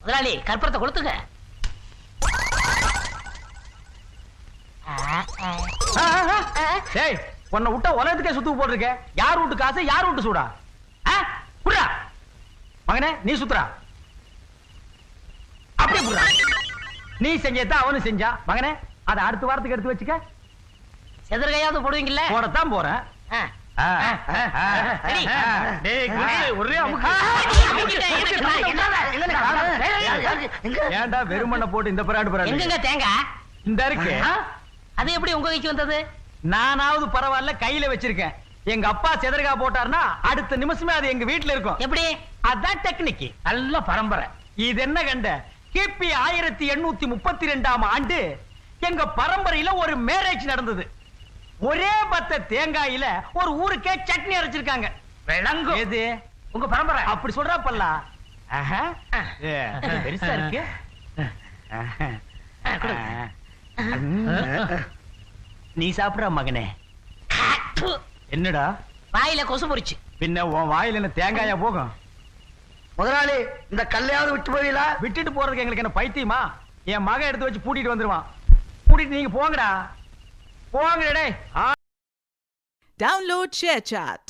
முதலாளி கற்பூரத்தை கொளுத்துங்க. டேய், உன்னை விட்டா உலகத்துக்கே சுத்து போட்டிருக்க. யார் வீட்டு காசு, யார் வீட்டு சூடா? குடுறா மகனே, நீ சுத்துறா. அப்படியே குடுறா. நீ செஞ்சதான் அவனு செஞ்சா. மகனே, அதை அடுத்த வாரத்துக்கு எடுத்து வச்சுக்க. செதற்கையாவது போடுவீங்கல்ல? போடத்தான் போறேன். ஏன்டா வெறுமண்ண போட்டு இந்த பராடு பராடு? எங்கங்க தேங்காய்? இந்த இருக்கு. அது எப்படி உங்க கைக்கு வந்தது? நானாவது பரவாயில்ல, கையில வச்சிருக்கேன். எங்க அப்பா செதற்கா போட்டார்னா அடுத்த நிமிஷமே அது எங்க வீட்டுல இருக்கும். எப்படி? அதான் டெக்னிக். நல்ல பரம்பரை. இது என்ன கண்ட? கிபி 1832ஆம் ஆண்டு எங்க பரம்பரையில ஒரு மேரேஜ் நடந்தது. ஒரே பத்த தேங்காயில ஒரு ஊருக்கே சட்னி அரைச்சிருக்காங்க. விளங்கும். எது உங்க பரம்பரை? அப்படி சொல்றா பல்லா. பெருசா இருக்கு. நீ சாப்பிடுற மகனே. என்னடா வாயில கொசு பொறிச்சு? பின்ன உன் வாயில என்ன தேங்காயா போகும்? முதலாளி, இந்த கல்லையாவது விட்டு போவீங்களா? விட்டுட்டு போறதுக்கு எங்களுக்கு என்ன பைத்தியமா? என் மகன் எடுத்து வச்சு பூட்டிட்டு வந்துருவான். பூட்டிட்டு நீங்க போங்கடா, போங்கடா. Download ShareChat.